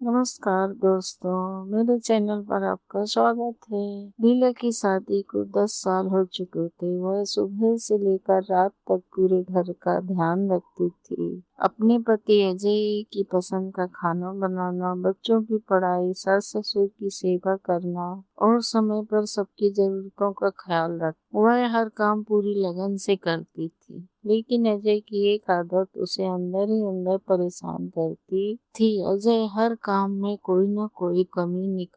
नमस्कार दोस्तों, मेरे चैनल पर आपका स्वागत है। लीला की शादी को 10 साल हो चुके थे। वह सुबह से लेकर रात तक पूरे घर का ध्यान रखती थी। अपने पति अजय की पसंद का खाना बनाना, बच्चों की पढ़ाई, सास ससुर की सेवा करना और समय पर सबकी जरूरतों का ख्याल रख। वह हर काम पूरी लगन से करती थी, लेकिन अजय की एक आदत उसे अंदर ही अंदर परेशान करती थी। अजय हर काम में कोई न कोई कमी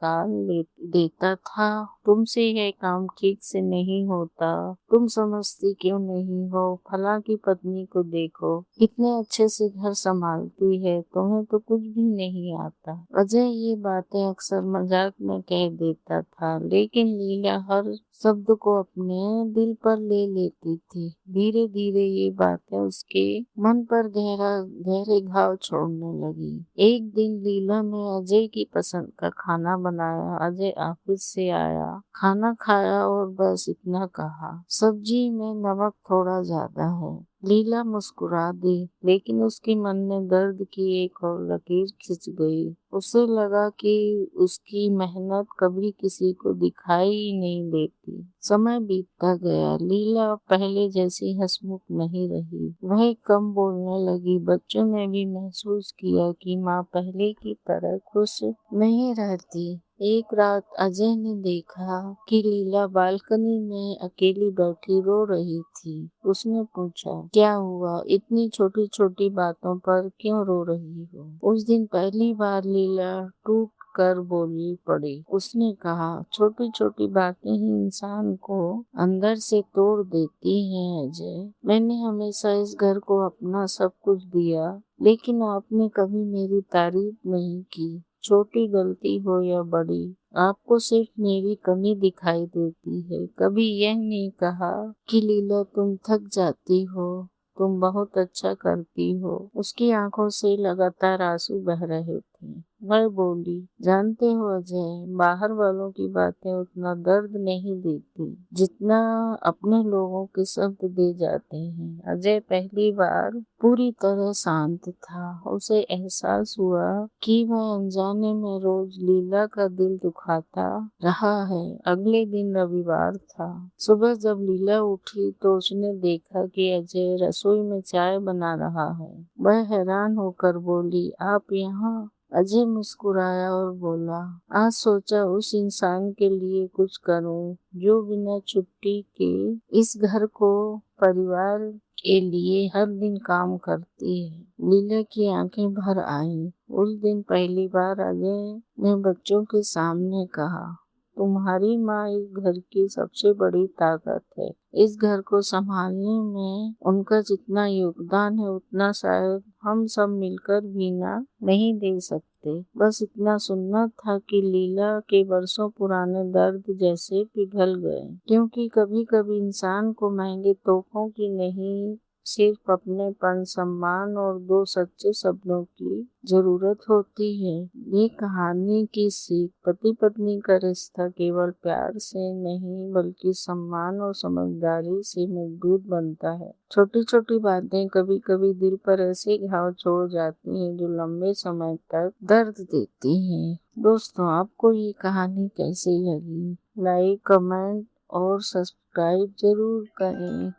देता था। तुमसे यह काम ठीक से नहीं होता, तुम समझती क्यों नहीं हो? फला की पत्नी को देखो, कितने अच्छे से घर संभालती है, तुम्हें तो कुछ भी नहीं आता। अजय ये बातें अक्सर मजाक में कह देता था, लेकिन लीला हर शब्द को अपने दिल पर ले लेती थी। धीरे धीरे ये बातें उसके मन पर गहरे घाव छोड़ने लगी। एक दिन लीला ने अजय की पसंद का खाना बनाया। अजय ऑफिस से आया, खाना खाया और बस इतना कहा, सब्जी में नमक थोड़ा ज्यादा है। लीला मुस्कुरा दी, लेकिन उसके मन में दर्द की एक और लकीर खिंच गई। उसे लगा कि उसकी मेहनत कभी किसी को दिखाई ही नहीं देती। समय बीतता गया। लीला पहले जैसी हंसमुख नहीं रही। वह कम बोलने लगी। बच्चों ने भी महसूस किया कि माँ पहले की तरह खुश नहीं रहती। एक रात अजय ने देखा कि लीला बालकनी में अकेली बैठी रो रही थी। उसने पूछा, क्या हुआ? इतनी छोटी छोटी बातों पर क्यों रो रही हो? उस दिन पहली बार लीला टूट कर बोली पड़ी। उसने कहा, छोटी छोटी बातें ही इंसान को अंदर से तोड़ देती हैं अजय। मैंने हमेशा इस घर को अपना सब कुछ दिया, लेकिन आपने कभी मेरी तारीफ नहीं की। छोटी गलती हो या बड़ी, आपको सिर्फ मेरी कमी दिखाई देती है। कभी यह नहीं कहा कि लीला तुम थक जाती हो, तुम बहुत अच्छा करती हो। उसकी आंखों से लगातार आंसू बह रहे थे। वह बोली, जानते हो अजय, बाहर वालों की बातें उतना दर्द नहीं देती जितना अपने लोगों के शब्द दे जाते हैं। अजय पहली बार पूरी तरह शांत था। उसे एहसास हुआ कि वह अनजाने में रोज लीला का दिल दुखाता रहा है। अगले दिन रविवार था। सुबह जब लीला उठी तो उसने देखा कि अजय रसोई में चाय बना रहा है। वह हैरान होकर बोली, आप यहाँ? अजय मुस्कुराया और बोला, आज सोचा उस इंसान के लिए कुछ करूं जो बिना छुट्टी के इस घर को परिवार के लिए हर दिन काम करती है। लीला की आंखें भर आईं। उस दिन पहली बार अजय ने बच्चों के सामने कहा, तुम्हारी माँ इस घर की सबसे बड़ी ताकत है। इस घर को संभालने में उनका जितना योगदान है उतना शायद हम सब मिलकर भी ना नहीं दे सकते। बस इतना सुनना था कि लीला के बरसों पुराने दर्द जैसे पिघल गए, क्योंकि कभी कभी इंसान को महंगे तोहफों की नहीं, सिर्फ अपनेपन, सम्मान और दो सच्चे शब्दों की जरूरत होती है। ये कहानी की सीख, पति पत्नी का रिश्ता केवल प्यार से नहीं बल्कि सम्मान और समझदारी से मजबूत बनता है। छोटी छोटी बातें कभी कभी दिल पर ऐसे घाव छोड़ जाती हैं जो लंबे समय तक दर्द देती हैं। दोस्तों, आपको ये कहानी कैसी लगी? लाइक, कमेंट और सब्सक्राइब जरूर करें।